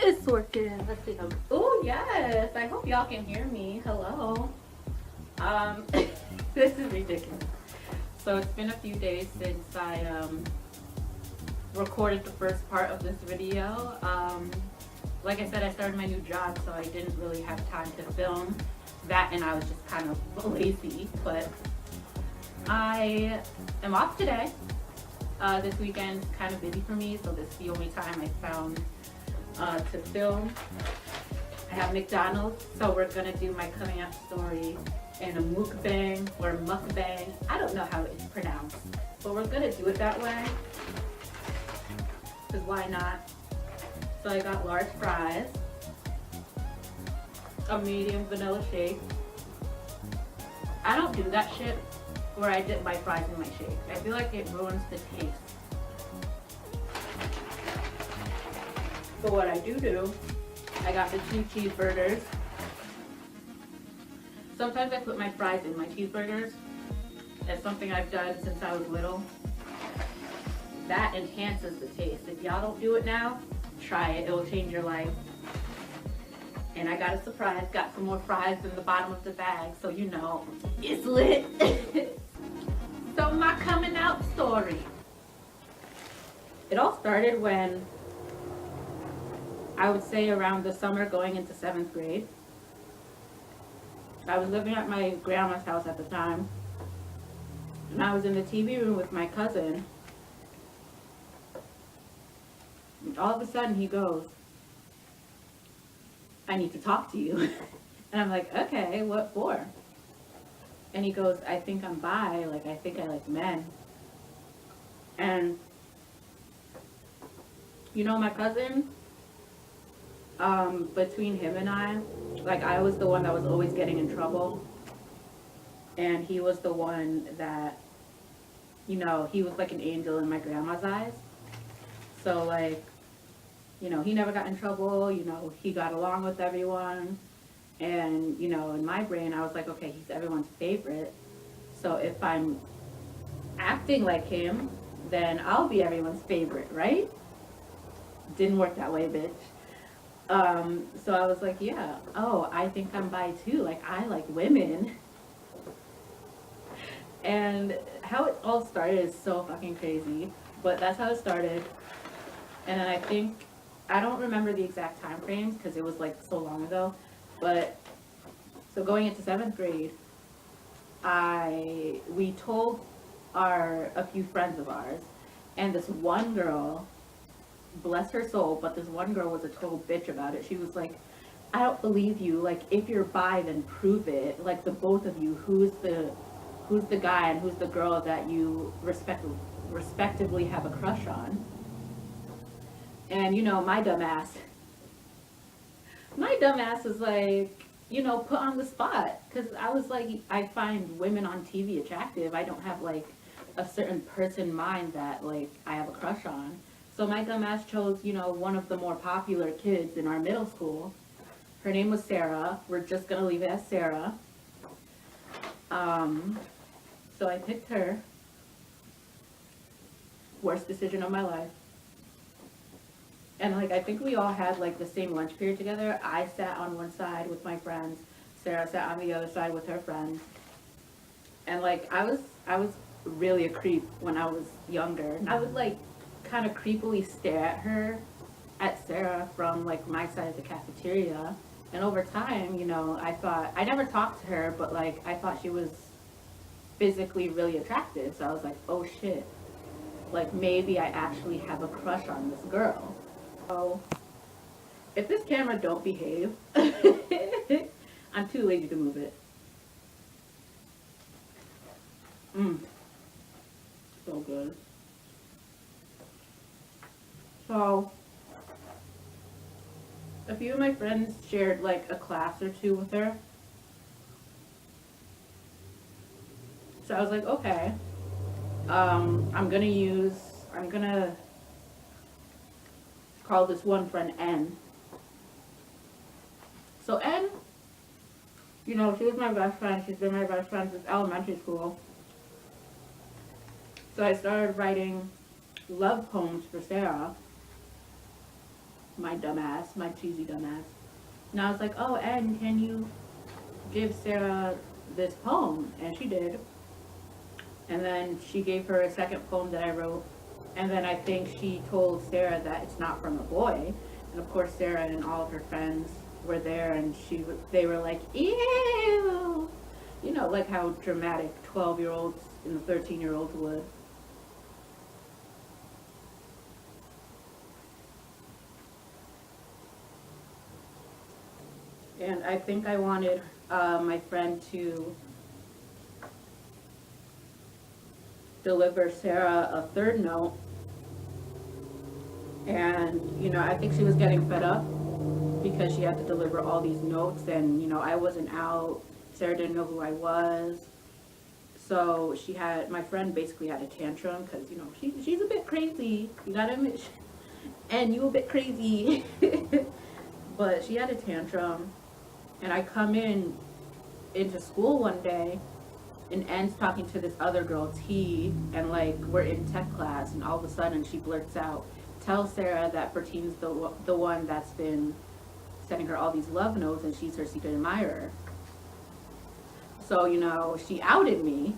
It's working. Let's see. Oh yes, I hope y'all can hear me. Hello. This is ridiculous. So it's been a few days since I recorded the first part of this video. Like I said, I started my new job, so I didn't really have time to film that, and I was just kind of lazy. But I am off today. This weekend's kind of busy for me, so this is the only time I found to film. I have McDonald's, so we're gonna do my coming out story in a mukbang or mukbang. I don't know how it's pronounced, but we're gonna do it that way, because why not? So I got large fries, a medium vanilla shake. I don't do that shit where I dip my fries in my shake. I feel like it ruins the taste. But what I do, I got the 2 cheeseburgers. Sometimes I put my fries in my cheeseburgers. That's something I've done since I was little. That enhances the taste. If y'all don't do it now, try it. It will change your life. And I got a surprise. Got some more fries in the bottom of the bag, so you know it's lit. So my coming out story. It all started when I would say around the summer going into 7th grade. I was living at my grandma's house at the time, and I was in the TV room with my cousin. And all of a sudden he goes, "I need to talk to you." And I'm like, "Okay, what for?" And he goes, "I think I'm bi, like I think I like men." And you know, my cousin, between him and I, like I was the one that was always getting in trouble, and he was the one that, you know, he was like an angel in my grandma's eyes. So like, you know, he never got in trouble, you know, he got along with everyone. And, you know, in my brain, I was like, okay, he's everyone's favorite. So if I'm acting like him, then I'll be everyone's favorite, right? Didn't work that way, bitch. So I was like, yeah, oh, I think I'm bi too. Like, I like women. And how it all started is so fucking crazy. But that's how it started. And then I don't remember the exact time frames because it was like so long ago. But so going into 7th grade, we told a few friends of ours, and this one girl, bless her soul, but this one girl was a total bitch about it. She was like, "I don't believe you. Like, if you're bi, then prove it. Like, the both of you, who's the guy and who's the girl that you respectively have a crush on?" And you know, my dumb ass was like, you know, put on the spot, because I was like, I find women on TV attractive. I don't have like a certain person in mind that like I have a crush on. So my dumb ass chose, you know, one of the more popular kids in our middle school. Her name was Sarah. We're just gonna leave it as Sarah. So I picked her. Worst decision of my life. And like, I think we all had like the same lunch period together. I sat on one side with my friends. Sarah sat on the other side with her friends. And like, I was really a creep when I was younger. I would like kind of creepily stare at Sarah from like my side of the cafeteria. And over time, you know, I never talked to her, but like, I thought she was physically really attractive. So I was like, oh shit, like maybe I actually have a crush on this girl. So if this camera don't behave, I'm too lazy to move it. So good. So a few of my friends shared like a class or two with her. So I was like, okay, I'm gonna call this one friend N. So N, you know, she was my best friend. She's been my best friend since elementary school. So I started writing love poems for Sarah. my dumbass, my cheesy dumbass. And I was like, oh, and can you give Sarah this poem? And she did. And then she gave her a second poem that I wrote. And then I think she told Sarah that it's not from a boy. And of course, Sarah and all of her friends were there, and they were like, ew. You know, like how dramatic 12-year-olds and 13-year-olds would. And I think I wanted my friend to deliver Sarah a third note. And, you know, I think she was getting fed up because she had to deliver all these notes, and, you know, I wasn't out. Sarah didn't know who I was. So my friend basically had a tantrum because, you know, she's a bit crazy. You gotta admit, and you a bit crazy. But she had a tantrum. And I come into school one day, and Ann's talking to this other girl, T, and like we're in tech class, and all of a sudden she blurts out, "Tell Sarah that Bertine's the one that's been sending her all these love notes, and she's her secret admirer." So, you know, she outed me,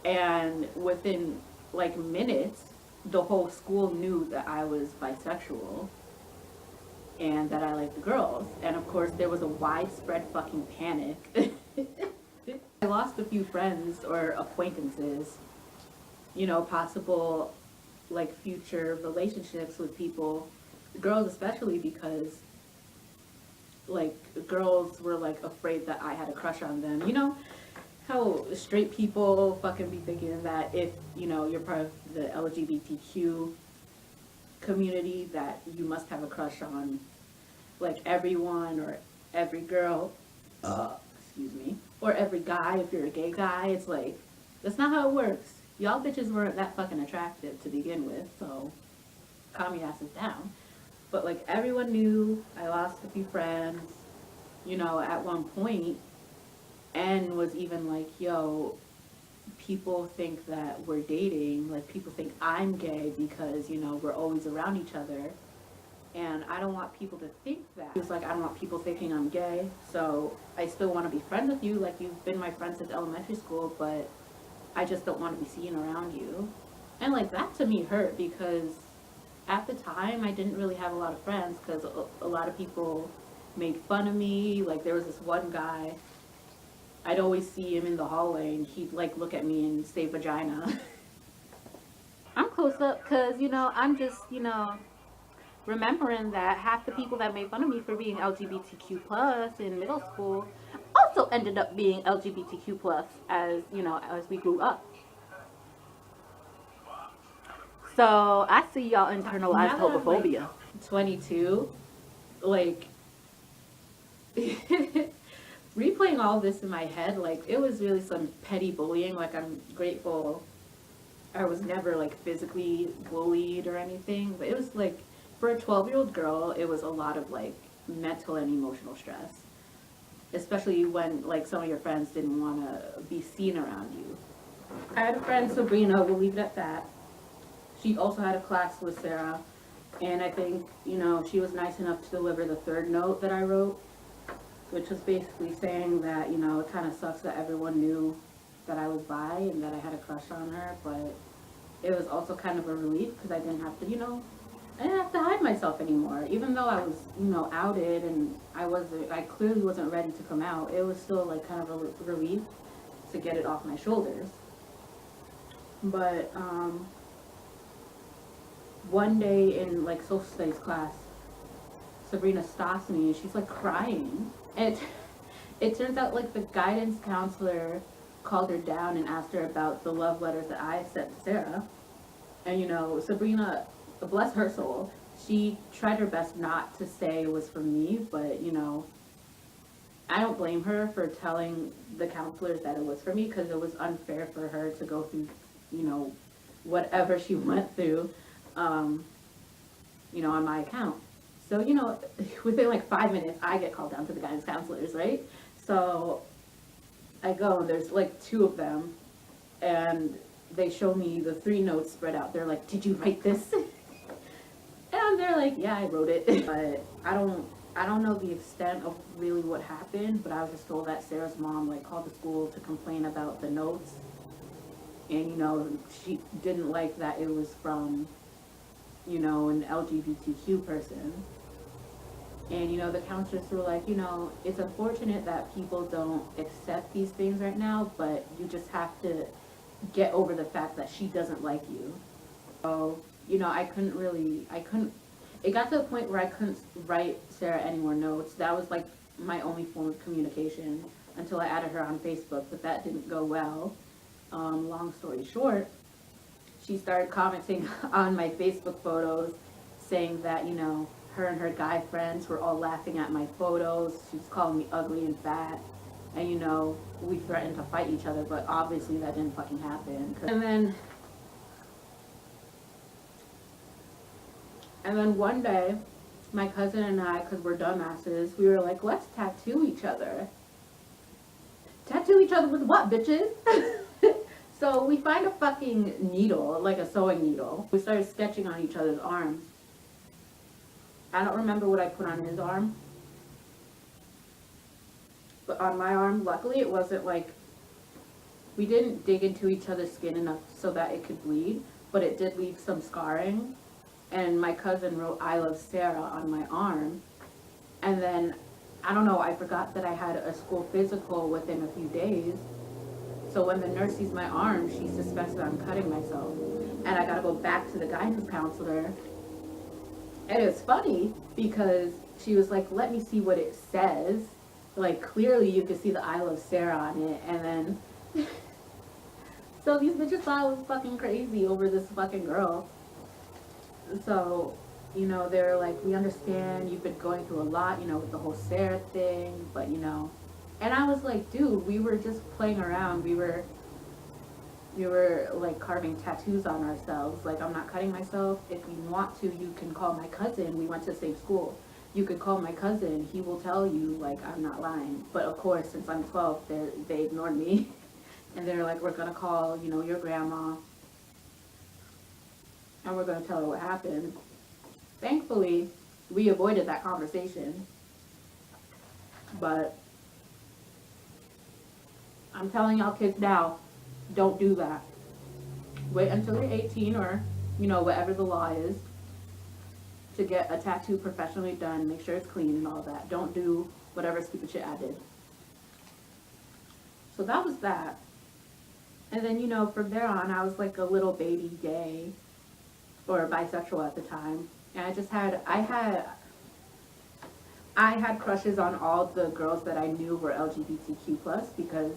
and within like minutes, the whole school knew that I was bisexual and that I liked the girls. And of course, there was a widespread fucking panic. I lost a few friends or acquaintances, you know, possible like future relationships with people, girls especially, because like girls were like afraid that I had a crush on them. You know how straight people fucking be thinking that if, you know, you're part of the LGBTQ community that you must have a crush on like everyone or every girl, excuse me, or every guy if you're a gay guy. It's like, that's not how it works. Y'all bitches weren't that fucking attractive to begin with, so calm your asses down. But like everyone knew I lost a few friends, you know, at one point, and was even like, yo, people think that we're dating, like people think I'm gay because, you know, we're always around each other. And I don't want people to think that. He was like, I don't want people thinking I'm gay, so I still want to be friends with you, like you've been my friend since elementary school, but I just don't want to be seen around you. And like that to me hurt because at the time I didn't really have a lot of friends because a lot of people made fun of me. Like there was this one guy, I'd always see him in the hallway and he'd like look at me and say vagina. I'm close up because, you know, I'm just, you know, remembering that half the people that made fun of me for being LGBTQ plus in middle school also ended up being LGBTQ plus as, you know, as we grew up. So I see y'all internalized homophobia. Like 22, like replaying all this in my head, like it was really some petty bullying. Like I'm grateful I was never like physically bullied or anything, but it was like, for a 12-year-old girl, it was a lot of like mental and emotional stress, especially when like some of your friends didn't want to be seen around you. I had a friend, Sabrina, we'll leave it at that. She also had a class with Sarah, and I think, you know, she was nice enough to deliver the third note that I wrote, which was basically saying that, you know, it kind of sucks that everyone knew that I was bi and that I had a crush on her, but it was also kind of a relief because I didn't have to, you know, I didn't have to hide myself anymore. Even though I was, you know, outed and I clearly wasn't ready to come out, it was still like kind of a relief to get it off my shoulders. But one day in like social studies class, Sabrina stops me and she's like crying. And it turns out like the guidance counselor called her down and asked her about the love letters that I sent to Sarah. And, you know, Sabrina, bless her soul, she tried her best not to say it was from me, but, you know, I don't blame her for telling the counselors that it was for me because it was unfair for her to go through, you know, whatever she went through, you know, on my account. So, you know, within like 5 minutes, I get called down to the guidance counselors, right? So I go, and there's like 2 of them, and they show me the 3 notes spread out. They're like, did you write this? And they're like, yeah, I wrote it. But I don't know the extent of really what happened, but I was just told that Sarah's mom like called the school to complain about the notes. And, you know, she didn't like that it was from, you know, an LGBTQ person. And, you know, the counselors were like, you know, it's unfortunate that people don't accept these things right now, but you just have to get over the fact that she doesn't like you. So, you know, it got to the point where I couldn't write Sarah any more notes. That was like my only form of communication until I added her on Facebook, but that didn't go well. Long story short, she started commenting on my Facebook photos saying that, you know, her and her guy friends were all laughing at my photos. She was calling me ugly and fat. And, you know, we threatened to fight each other, but obviously that didn't fucking happen. And then one day, my cousin and I, because we're dumbasses, we were like, let's tattoo each other. Tattoo each other with what, bitches? So we find a fucking needle, like a sewing needle. We started sketching on each other's arms. I don't remember what I put on his arm. But on my arm, luckily it wasn't like, we didn't dig into each other's skin enough so that it could bleed, but it did leave some scarring. And my cousin wrote, I love Sarah on my arm. And then, I don't know, I forgot that I had a school physical within a few days. So when the nurse sees my arm, she suspects that I'm cutting myself. And I gotta go back to the guidance counselor. And it's funny because she was like, let me see what it says. Like, clearly you could see the I love Sarah on it. And then, so these bitches thought I was fucking crazy over this fucking girl. So, you know, they're like, we understand you've been going through a lot, you know, with the whole Sarah thing, but, you know. And I was like, dude, we were just playing around. We were like carving tattoos on ourselves. Like, I'm not cutting myself. If you want to, you can call my cousin. We went to the same school. You could call my cousin. He will tell you, like, I'm not lying. But of course, since I'm 12, they ignored me. And they're like, we're gonna call, you know, your grandma. And we're gonna tell her what happened. Thankfully, we avoided that conversation. But I'm telling y'all kids now, don't do that. Wait until you're 18 or, you know, whatever the law is to get a tattoo professionally done. Make sure it's clean and all that. Don't do whatever stupid shit I did. So that was that. And then, you know, from there on, I was like a little baby gay or bisexual at the time. And I had crushes on all the girls that I knew were LGBTQ plus because,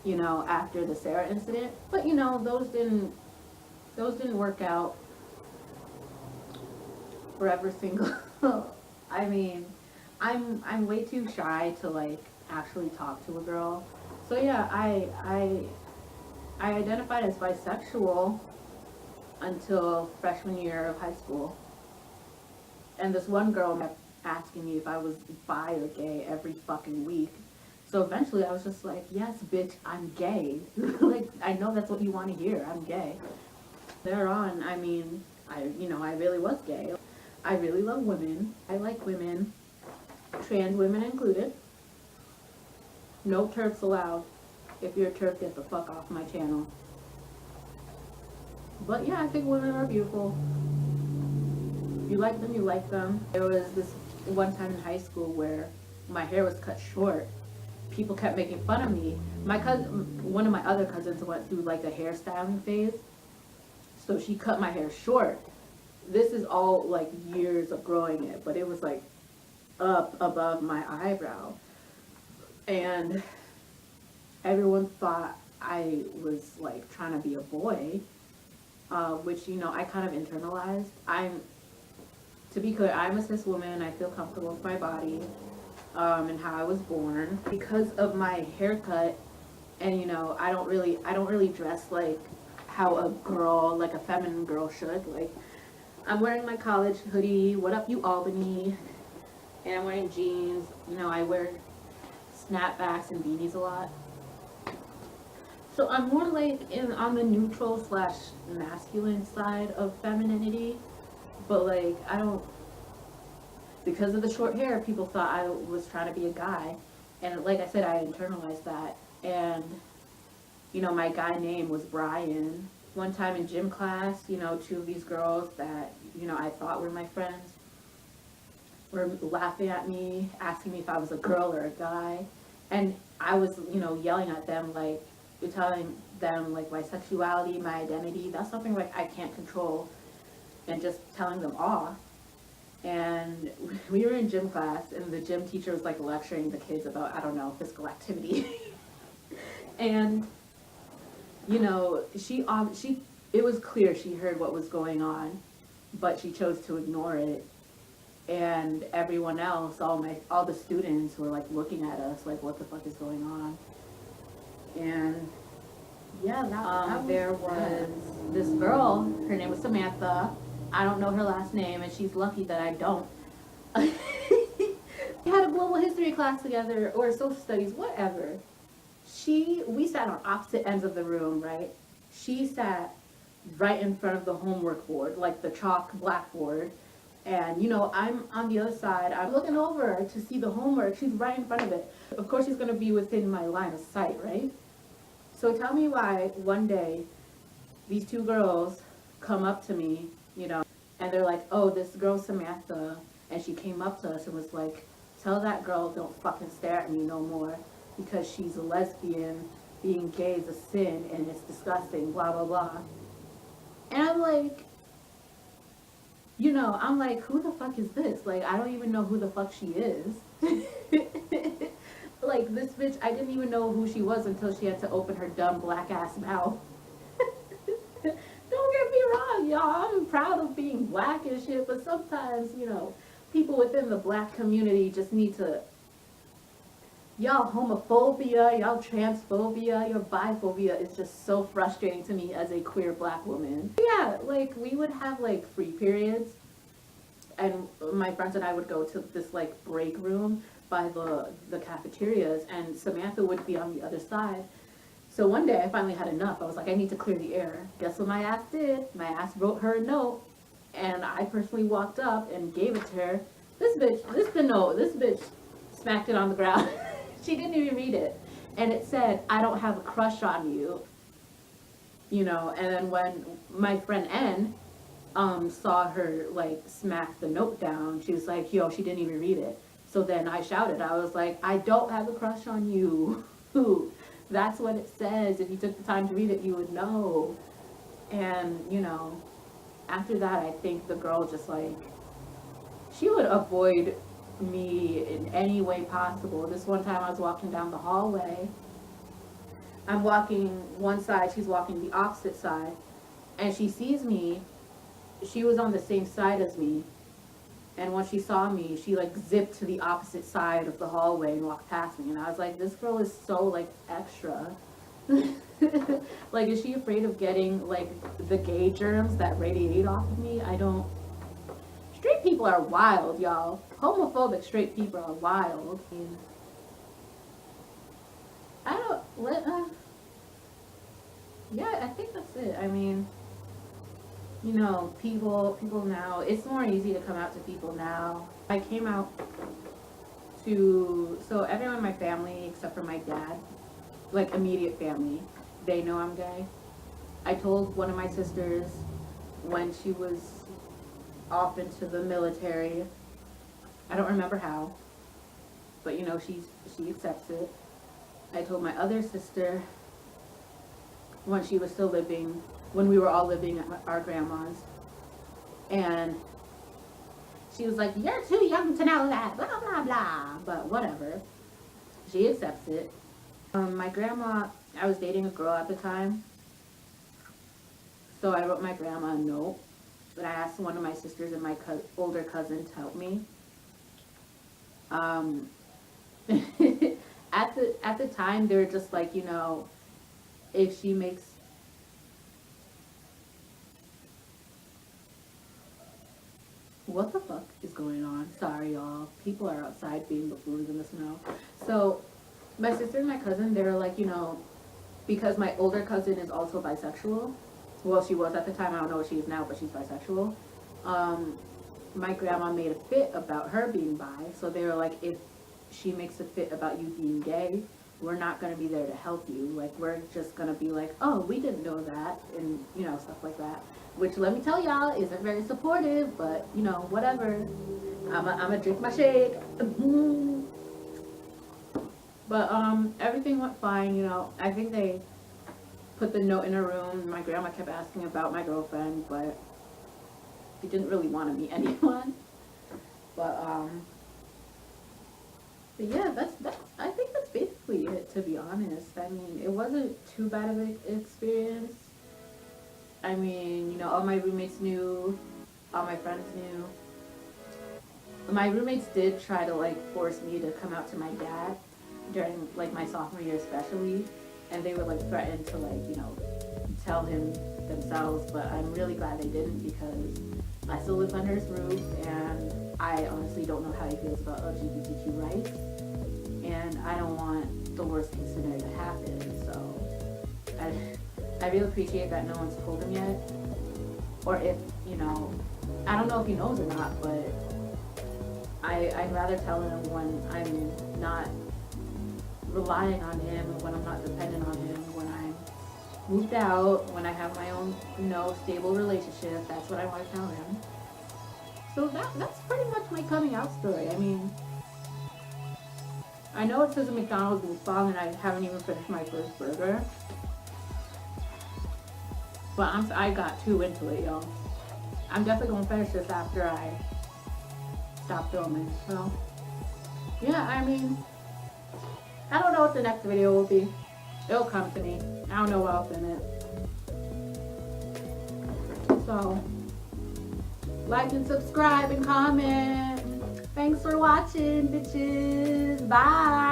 you know, after the Sarah incident. But, you know, those didn't work out for every single. I mean, I'm way too shy to like actually talk to a girl. So yeah, I identified as bisexual until freshman year of high school. And this one girl kept asking me if I was bi or gay every fucking week. So eventually I was just like, yes, bitch, I'm gay. Like, I know that's what you want to hear. I'm gay. Thereon, I mean, I really was gay. I really love women. I like women, trans women included. No TERFs allowed. If you're a TERF, get the fuck off my channel. But yeah, I think women are beautiful. You like them, you like them. There was this one time in high school where my hair was cut short. People kept making fun of me. One of my other cousins went through like a hairstyling phase. So she cut my hair short. This is all like years of growing it, but it was like up above my eyebrow. And everyone thought I was like trying to be a boy, which, you know, I kind of internalized. To be clear, I'm a cis woman. I feel comfortable with my body and how I was born. Because of my haircut, and, you know, I don't really dress like how a girl, like a feminine girl should. Like, I'm wearing my college hoodie, what up you Albany, and I'm wearing jeans. You know, I wear snapbacks and beanies a lot. So I'm more like on the neutral / masculine side of femininity. But like, I don't, because of the short hair, people thought I was trying to be a guy. And like I said, I internalized that. And, you know, my guy name was Brian. One time in gym class, you know, two of these girls that, you know, I thought were my friends were laughing at me, asking me if I was a girl or a guy. And I was, you know, yelling at them, like, telling them, like, my sexuality, my identity, that's something, like, I can't control, and just telling them off. And we were in gym class, and the gym teacher was, like, lecturing the kids about, I don't know, physical activity. And, you know, it was clear she heard what was going on, but she chose to ignore it. And everyone else, all the students were like looking at us like, what the fuck is going on? And Yeah, there was this girl, her name was Samantha. I don't know her last name, and she's lucky that I don't. We had a global history class together, or social studies, whatever. We sat on opposite ends of the room, right? She sat right in front of the homework board, like the chalk blackboard. And, you know, I'm on the other side. I'm looking over to see the homework. She's right in front of it. Of course, she's going to be within my line of sight, right? So tell me why one day these two girls come up to me, you know, and they're like, oh, this girl Samantha, and she came up to us and was like, tell that girl don't fucking stare at me no more because she's a lesbian, being gay is a sin, and it's disgusting, blah, blah, blah. And I'm like, you know, I'm like, who the fuck is this? Like, I don't even know who the fuck she is. Like, this bitch, I didn't even know who she was until she had to open her dumb black ass mouth. Don't get me wrong, y'all. I'm proud of being black and shit, but sometimes, you know, people within the black community just need to, y'all homophobia, y'all transphobia, your biphobia is just so frustrating to me as a queer black woman. Yeah, like, we would have, like, free periods, and my friends and I would go to this, like, break room by the cafeterias, and Samantha would be on the other side. So one day I finally had enough. I was like, I need to clear the air. Guess what my ass did? My ass wrote her a note, and I personally walked up and gave it to her. This bitch smacked it on the ground. She didn't even read it. And it said, I don't have a crush on you. You know, and then when my friend N saw her, like, smack the note down, she was like, yo, she didn't even read it. So then I shouted, I was like, I don't have a crush on you. That's what it says. If you took the time to read it, you would know. And, you know, after that, I think the girl just, like, she would avoid me in any way possible. This one time I was walking down the hallway. I'm walking one side, she's walking the opposite side. And she sees me. She was on the same side as me. And when she saw me, she, like, zipped to the opposite side of the hallway and walked past me. And I was like, this girl is so, like, extra. Like, is she afraid of getting, like, the gay germs that radiate off of me? I don't. Straight people are wild, y'all. Homophobic straight people are wild. I don't, yeah, I think that's it. I mean, you know, people now, it's more easy to come out to people now. I came out to, so everyone in my family, except for my dad, like, immediate family, they know I'm gay. I told one of my sisters when she was off into the military. I don't remember how, but, you know, she accepts it. I told my other sister when she was still living, when we were all living at our grandma's, and she was like, you're too young to know that, blah, blah, blah, but whatever. She accepts it. My grandma, I was dating a girl at the time, so I wrote my grandma a note, and I asked one of my sisters and my older cousin to help me. At the time, they were just like, you know, if she makes, what the fuck is going on? Sorry, y'all. People are outside being buffoons in the snow. So my sister and my cousin, they were like, you know, because my older cousin is also bisexual. Well, she was at the time. I don't know what she is now, but she's bisexual. my grandma made a fit about her being bi, so they were like, if she makes a fit about you being gay, we're not going to be there to help you. Like, we're just going to be like, oh, we didn't know that, and, you know, stuff like that. Which, let me tell y'all, isn't very supportive, but, you know, whatever. I'm a drink my shake. But, everything went fine, you know. I think they put the note in her room. My grandma kept asking about my girlfriend, but he didn't really want to meet anyone. But yeah, that's I think that's basically it, to be honest. I mean, it wasn't too bad of an experience. I mean, you know, all my roommates knew, all my friends knew. My roommates did try to like force me to come out to my dad during like my sophomore year especially, and they would like threaten to like, you know, tell him themselves, but I'm really glad they didn't, because I still live under his roof, and I honestly don't know how he feels about LGBTQ rights, and I don't want the worst case scenario to happen. So I really appreciate that no one's told him yet, or if, you know, I don't know if he knows or not, but I'd rather tell him when I'm not relying on him, when I'm not dependent on him, when I'm moved out, when I have my own, you know, stable relationship. That's what I want to tell him. So that's pretty much my coming out story. I mean, I know it says a McDonald's Mukbang, and I haven't even finished my first burger, but I got too into it, y'all. I'm definitely gonna finish this after I stop filming. So yeah, I mean, I don't know what the next video will be. It'll come to me. I don't know what else in it. So, like and subscribe and comment. Thanks for watching, bitches. Bye.